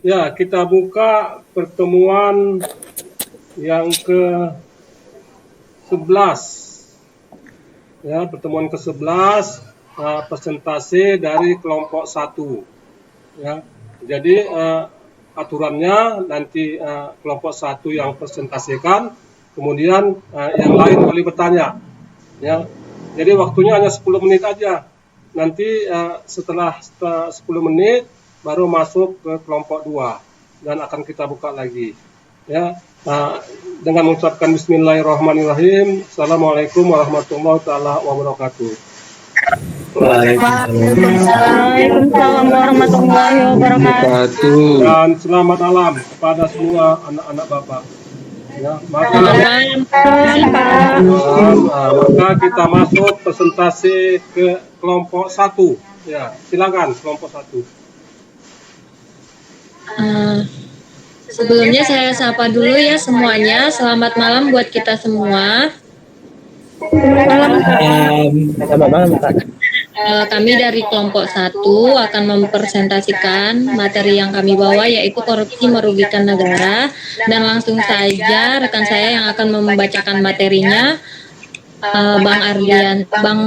Ya, kita buka pertemuan yang ke-11. Ya, pertemuan ke-11 presentasi dari kelompok 1. Ya. Jadi aturannya nanti kelompok 1 yang presentasikan, kemudian yang lain boleh bertanya. Ya. Jadi waktunya hanya 10 menit aja. Nanti setelah 10 menit baru masuk ke kelompok 2 dan akan kita buka lagi. Ya, dengan mengucapkan Bismillahirrahmanirrahim. Assalamualaikum warahmatullahi taala wabarakatuh. Waalaikumsalam warahmatullahi wabarakatuh. Dan selamat malam kepada semua anak-anak Bapak. Ya, maka kita masuk presentasi ke kelompok 1. Ya, silakan kelompok 1. Sebelumnya saya sapa dulu ya semuanya. Selamat malam buat kita semua. Selamat malam, Pak. Kami dari kelompok 1 akan mempresentasikan materi yang kami bawa, yaitu korupsi merugikan negara. Dan langsung saja rekan saya yang akan membacakan materinya, Bang Ardian, Bang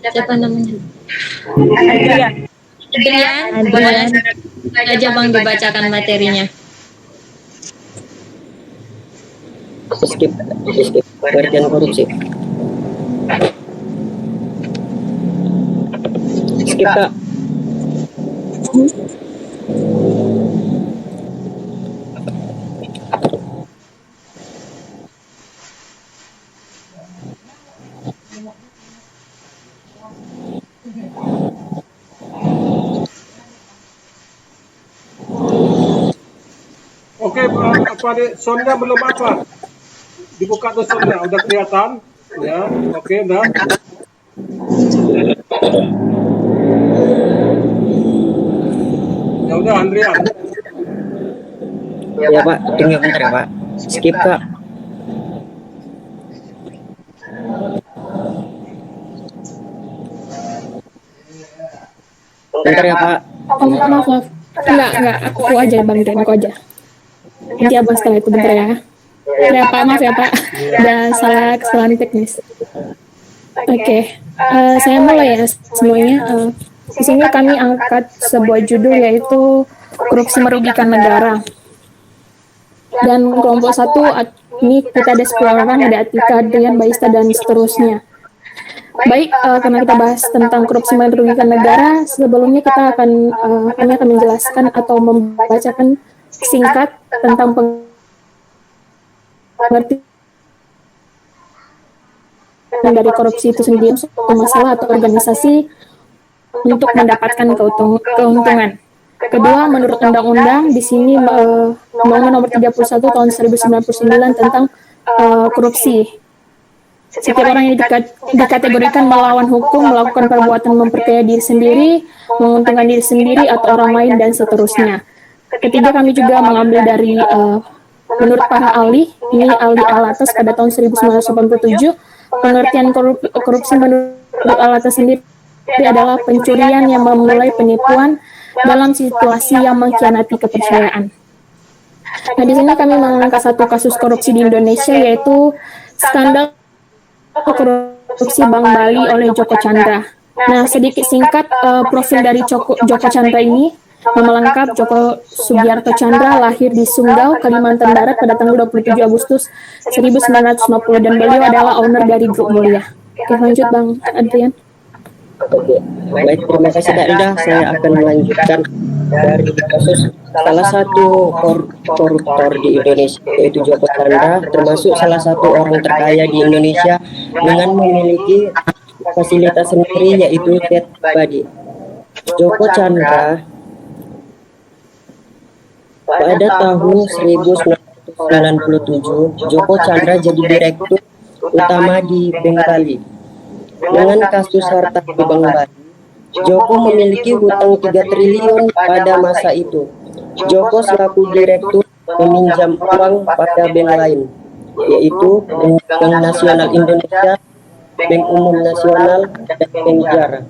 siapa namanya? Adrian, boleh aja Bang dibacakan materinya. Skip pengertian korupsi. Skip, Kak. Oke, apa adik, soundnya belum apa? Dibuka tuh soundnya, udah kelihatan? Ya, oke, udah. Ya udah, Andrian. Ya, Pak, tunggu bentar ya, Pak. Skip, Kak. Bentar ya, Pak. Maaf. Enggak, aku aja Bang Dan, aku aja. Nanti abang setelah itu bentar ya. Ya Pak, maaf ya Pak. Ada salah kesalahan teknis. Oke, saya mulai ya semuanya. Di sini kami angkat sebuah judul yaitu korupsi merugikan negara. Dan kelompok 1 ini kita ada 10 orang, ada Atika, Adrian, Baista, dan seterusnya. Baik, karena kita bahas tentang korupsi merugikan negara, sebelumnya kami akan menjelaskan atau membacakan singkat tentang pengertian dari korupsi itu sendiri, suatu masalah atau organisasi untuk mendapatkan keuntungan. Kedua, menurut undang-undang di sini Undang-Undang Nomor 31 Tahun 1999 tentang korupsi. Setiap orang yang dikategorikan melawan hukum, melakukan perbuatan memperkaya diri sendiri, menguntungkan diri sendiri atau orang lain, dan seterusnya. Ketiga, kami juga mengambil dari menurut para ahli, ini ahli Alatas pada tahun 1987, pengertian korupsi menurut Alatas sendiri adalah pencurian yang memulai penipuan dalam situasi yang mengkhianati kepercayaan. Nah, di sini kami mengangkat satu kasus korupsi di Indonesia, yaitu skandal korupsi Bank Bali oleh Joko Chandra. Nah, sedikit singkat profil dari Joko Chandra ini. Nama lengkap Joko Sugiarto Chandra, lahir di Sunggau, Kalimantan Barat pada tanggal 27 Agustus 1950 dan beliau adalah owner dari Grup Mulia. Oke, lanjut Bang Adrian. Oke, baik, terima kasih Kak Ida. Saya akan melanjutkan dari kasus salah satu koruptor di Indonesia, yaitu Joko Chandra, termasuk salah satu orang terkaya di Indonesia dengan memiliki fasilitas sendiri, yaitu jet pribadi. Joko Chandra pada tahun 1997, Joko Chandra jadi direktur utama di Bank Bali. Dengan kasus harta di Bank Bali, Joko memiliki hutang 3 triliun pada masa itu. Joko selaku direktur meminjam uang pada bank lain, yaitu Bank Nasional Indonesia, Bank Umum Nasional, dan Bank Jara.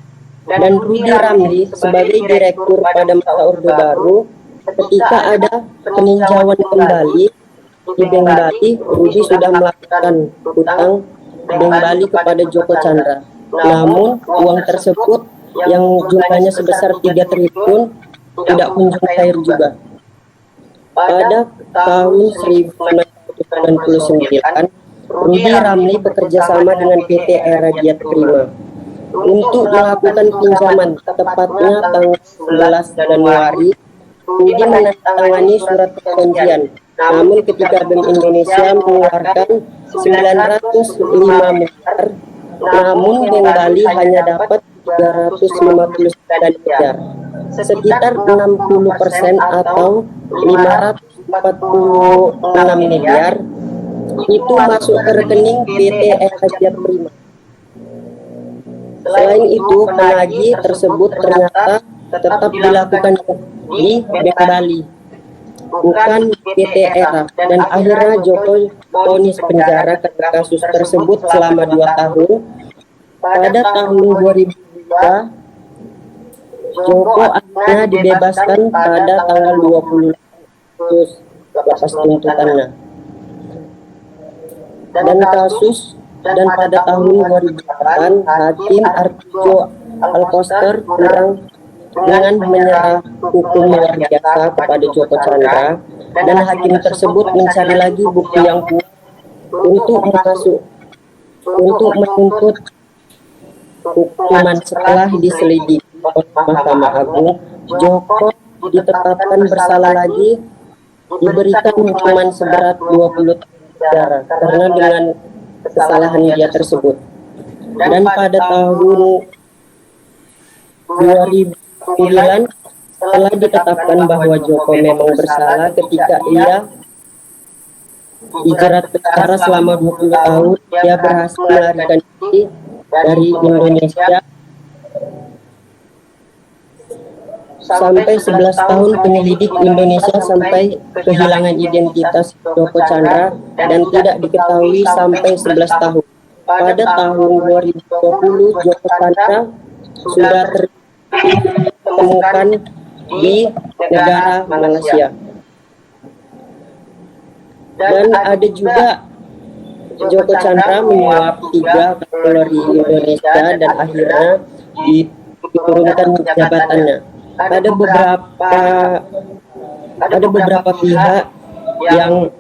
dan Rudi Ramli sebagai direktur pada masa Orde Baru. Ketika ada peninjauan kembali di Bank Bali, Rudi sudah melakukan hutang Bank Bali kepada Joko Chandra. Namun uang tersebut yang jumlahnya sebesar 3 triliun tidak kunjung cair juga. Pada tahun 1999, Rudi Ramli bekerja sama dengan PT Era Giat Prima untuk melakukan pinjaman, tepatnya tanggal 11 Januari. Rudi menandatangani surat perjanjian. Namun ketika Bank Indonesia mengeluarkan 905 miliar, namun Bank Bali hanya dapat 359 miliar, sekitar 60% atau 546 miliar itu masuk ke rekening PT Eka Prima. Selain itu, penagih tersebut ternyata tetap dilakukan di Bank Bali, bukan PT Era, dan akhirnya Joko vonis penjara karena kasus tersebut selama 2 tahun. Pada tahun 2002, Joko akhirnya dibebaskan pada tanggal 20 Agustus lepas tuntutannya. Dan pada tahun 2008, Hakim Artijo Alkoster kurang dengan menyerah hukum luar biasa kepada Joko Chandra, dan hakim tersebut mencari lagi bukti yang kuat untuk menuntut hukuman. Setelah diselidiki oleh Mahkamah Agung, Joko ditetapkan bersalah lagi, diberikan hukuman seberat 20 tahun penjara karena dengan kesalahan dia tersebut. Dan pada tahun 2009, setelah ditetapkan bahwa Joko memang bersalah ketika ia dijerat penjara selama 20 tahun, dia berhasil melarikan diri dari Indonesia. Sampai 11 tahun penyelidik Indonesia sampai kehilangan identitas Joko Chandra dan tidak diketahui sampai 11 tahun. Pada tahun 2020, Joko Chandra sudah ditemukan di negara Malaysia. Dan ada juga Joko Chandra menyuap 3 Kapolri Indonesia dan akhirnya diturunkan jabatannya. Ada beberapa pihak yang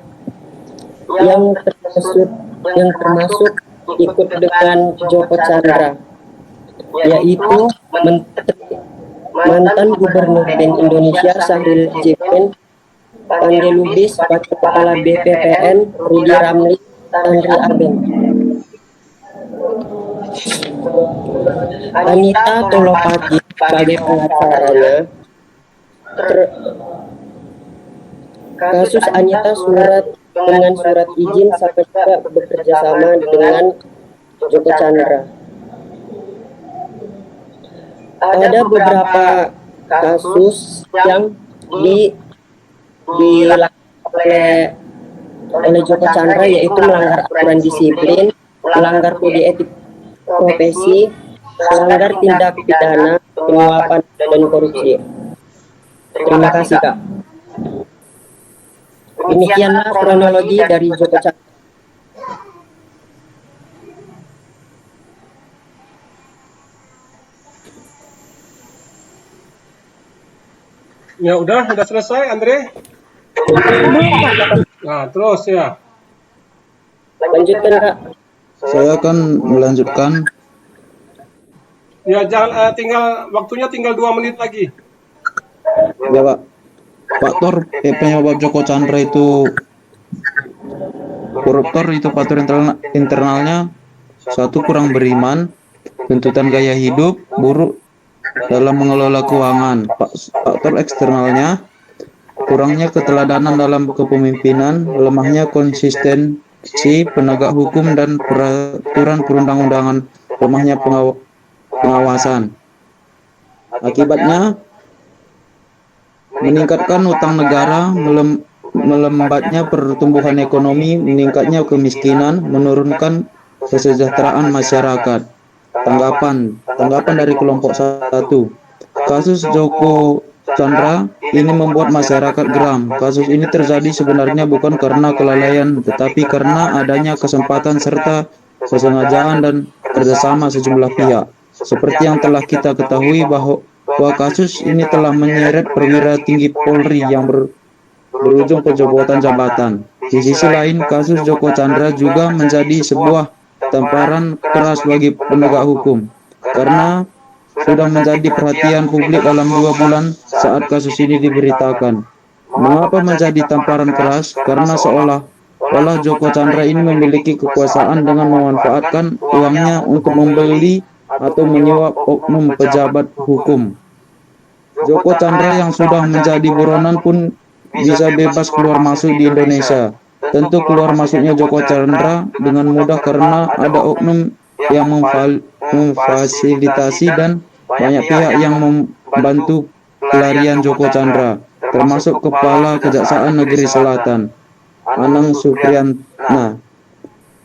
termasuk ikut dengan Joko Chandra, yaitu mantan Gubernur Bank Indonesia Syahril Jain, Pandey Lubis, Wakil Kepala BPPN Rudi Ramli, Andri Aben, Anita Tolopati sebagai pengacaranya. Kasus Anita dengan surat izin sampai juga bekerja sama dengan Joko Chandra. Ada beberapa kasus yang dilakukan oleh Joko Chandra, yaitu melanggar aturan disiplin, melanggar kode etik profesi, melanggar tindak pidana penyuapan dan korupsi. Terima kasih, Kak. Demikianlah kronologi dari Joko Chandra. Ya udah selesai, Andre. Nah, terus ya. Lanjutkan, Kak. Saya akan melanjutkan. Ya, jangan waktunya tinggal 2 menit lagi. Ya, Pak. Faktor penyebab Joko Chandra itu koruptor itu faktor internalnya: 1, kurang beriman, tuntutan gaya hidup buruk dalam mengelola keuangan. Faktor eksternalnya: kurangnya keteladanan dalam kepemimpinan, lemahnya konsistensi penegak hukum dan peraturan perundang-undangan, lemahnya pengawasan. Akibatnya meningkatkan utang negara, melambatnya pertumbuhan ekonomi, meningkatnya kemiskinan, menurunkan kesejahteraan masyarakat. Tanggapan dari kelompok satu. Kasus Joko Chandra ini membuat masyarakat geram. Kasus ini terjadi sebenarnya bukan karena kelalaian, tetapi karena adanya kesempatan serta kesengajaan dan kerjasama sejumlah pihak. Seperti yang telah kita ketahui bahwa kasus ini telah menyeret perwira tinggi Polri yang berujung pencopotan jabatan. Di sisi lain, kasus Joko Chandra juga menjadi sebuah tamparan keras bagi penegak hukum, karena sudah menjadi perhatian publik dalam 2 bulan saat kasus ini diberitakan. Mengapa menjadi tamparan keras? Karena seolah-olah Joko Chandra ini memiliki kekuasaan dengan memanfaatkan uangnya untuk membeli atau menyuap oknum pejabat hukum. Joko Chandra yang sudah menjadi buronan pun bisa bebas keluar masuk di Indonesia. Tentu keluar masuknya Joko Chandra dengan mudah karena ada oknum yang memfasilitasi dan banyak pihak yang membantu pelarian Joko Chandra, termasuk Kepala Kejaksaan Negeri Selatan, Anang Supriyatna.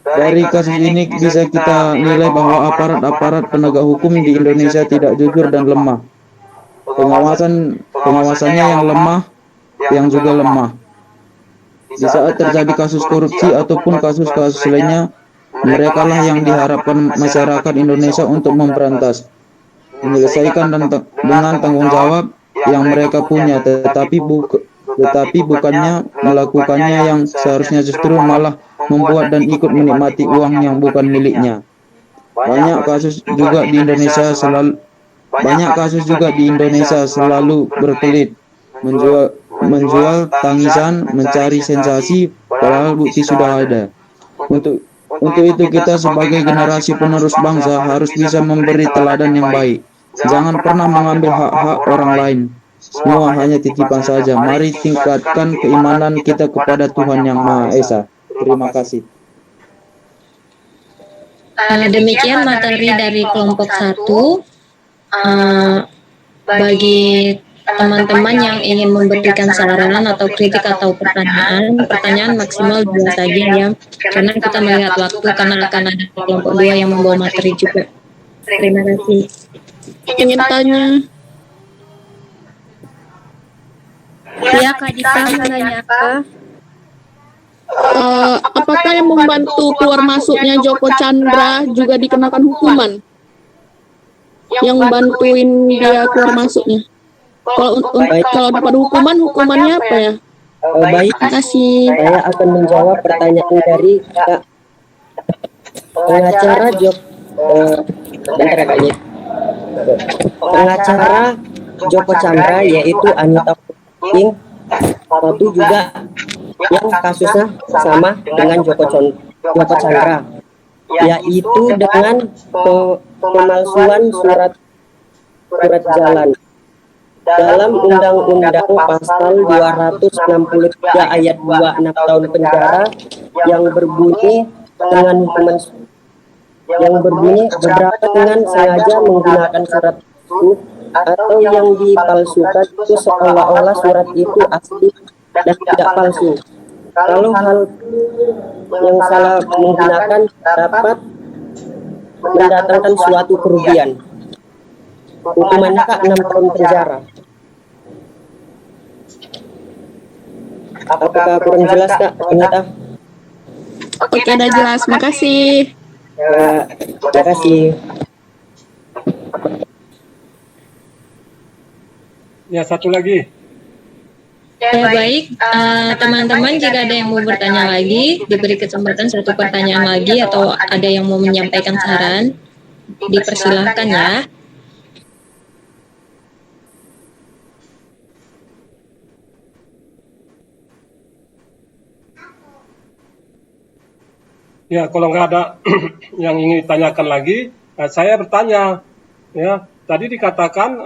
Dari kasus ini bisa kita nilai bahwa aparat-aparat penegak hukum di Indonesia tidak jujur dan lemah. Pengawasannya yang juga lemah. Di saat terjadi kasus korupsi ataupun kasus-kasus lainnya, mereka lah yang diharapkan masyarakat Indonesia untuk memberantas, menyelesaikan dengan tanggung jawab yang mereka punya, tetapi bukannya melakukannya yang seharusnya justru malah membuat dan ikut menikmati uang yang bukan miliknya. Banyak kasus juga di Indonesia selalu berkelit, menjual tangisan, mencari sensasi, padahal bukti sudah ada. Untuk itu kita sebagai generasi penerus bangsa harus bisa memberi teladan yang baik. Jangan pernah mengambil hak-hak orang lain. Semua hanya titipan saja. Mari tingkatkan keimanan kita kepada Tuhan Yang Maha Esa. Terima kasih. Demikian materi dari kelompok 1. Bagi teman-teman yang ingin memberikan saran atau kritik atau pertanyaan maksimal 2 saja ya, karena kita melihat waktu karena akan ada kelompok 2 yang membawa materi juga. Terima kasih. Ingin tanya. Ya, Kak Dita mau nanya apa? Apakah yang membantu keluar masuknya Joko Chandra juga dikenakan hukuman? Yang bantuin dia keluar masuknya? Kalau dapat hukumannya apa ya? Baik, Terima kasih. saya akan menjawab pertanyaan dari Kak pengacara pengacara Joko Chandra, yaitu Anita King. Satu juga yang kasusnya sama dengan Joko Chandra, yaitu dengan pemalsuan surat jalan. Dalam Undang-Undang Pasal 263 ayat 2 6 tahun penjara yang berbunyi beberapa dengan sengaja menggunakan surat itu atau yang dipalsukan itu seolah-olah surat itu asli dan tidak palsu. Kalau hal yang salah menggunakan dapat mendatangkan suatu kerugian. Hukumannya Kak 6 tahun penjara. Apakah kurang jelas Kak? Oke, udah jelas. Makasih. Terima kasih. Ya, satu lagi. Baik, teman-teman jika ada yang mau bertanya lagi, diberi kesempatan 1 pertanyaan lagi atau ada yang mau menyampaikan saran, dipersilahkan ya. Ya, kalau nggak ada yang ingin ditanyakan lagi, saya bertanya. Ya, tadi dikatakan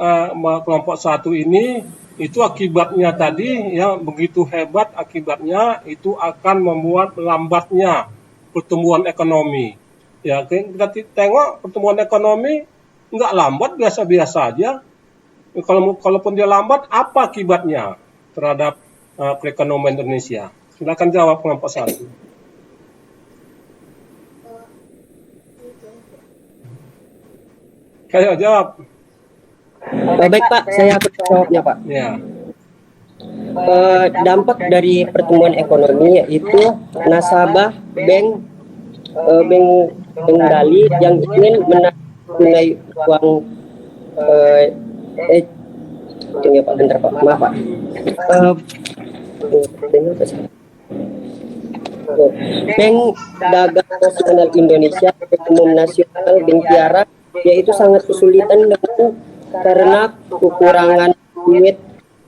kelompok 1 ini itu akibatnya tadi ya begitu hebat, akibatnya itu akan membuat melambatnya pertumbuhan ekonomi. Ya, kita tengok pertumbuhan ekonomi nggak lambat, biasa-biasa aja. Kalaupun dia lambat, apa akibatnya terhadap perekonomian Indonesia? Silakan jawab kelompok 1. Ayo jawab. Baik Pak, saya jawabnya Pak. Ya. Dampak dari pertumbuhan ekonomi yaitu nasabah bank Bali yang ingin menunai uang tunggu Pak, bentar Pak, maaf Pak. Bank Dagang Nasional Indonesia, Bank Umum Nasional, Bank Tiara, yaitu sangat kesulitan karena kekurangan duit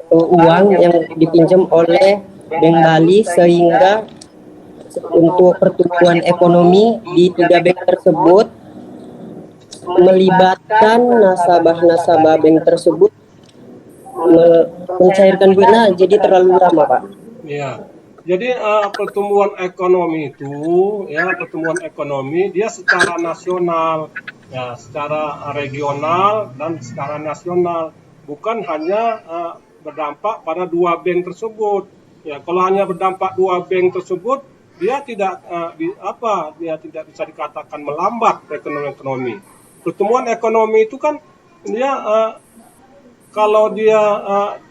uang yang dipinjam oleh Bank Bali, sehingga untuk pertumbuhan ekonomi di 3 bank tersebut melibatkan nasabah-nasabah bank tersebut mencairkan duitnya jadi terlalu lama Pak. Ya. Jadi pertumbuhan ekonomi itu, ya pertumbuhan ekonomi dia secara nasional, ya secara regional dan secara nasional, bukan hanya berdampak pada 2 bank tersebut. Ya kalau hanya berdampak 2 bank tersebut, dia tidak dia tidak bisa dikatakan melambat perekonomian ekonomi. Pertumbuhan ekonomi itu kan dia kalau dia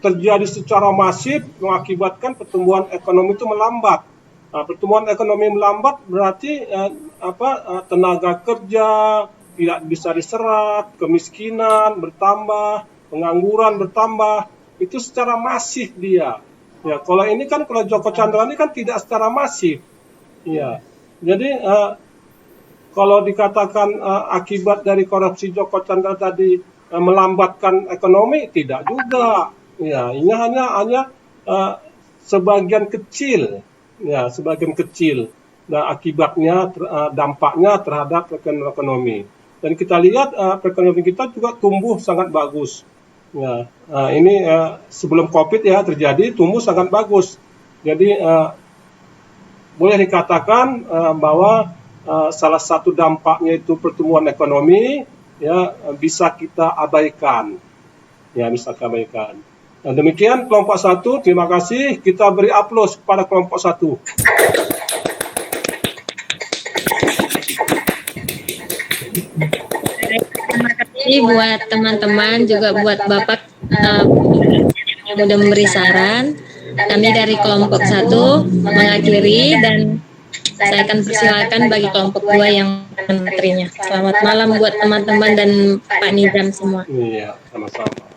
terjadi secara masif mengakibatkan pertumbuhan ekonomi itu melambat. Pertumbuhan ekonomi melambat berarti tenaga kerja tidak bisa diserap, kemiskinan bertambah, pengangguran bertambah, itu secara masif dia. Ya, kalau ini kan kalau Joko Chandra ini kan tidak secara masif. Ya. Jadi kalau dikatakan akibat dari korupsi Joko Chandra tadi melambatkan ekonomi, tidak juga. Ya, ini hanya sebagian kecil. Ya, sebagian kecil. Dan akibatnya dampaknya terhadap ekonomi. Dan kita lihat perekonomian kita juga tumbuh sangat bagus. Ya, ini sebelum Covid ya terjadi tumbuh sangat bagus. Jadi boleh dikatakan bahwa salah satu dampaknya itu pertumbuhan ekonomi ya bisa kita abaikan. Ya, bisa kita abaikan. Nah, demikian kelompok 1, terima kasih. Kita beri aplaus kepada kelompok 1. Terima kasih buat teman-teman, juga buat Bapak yang sudah memberi saran. Kami dari kelompok 1 mengakhiri dan saya akan persilakan bagi kelompok 2 yang menterinya. Selamat malam buat teman-teman dan Pak Nizam semua. Iya, sama-sama.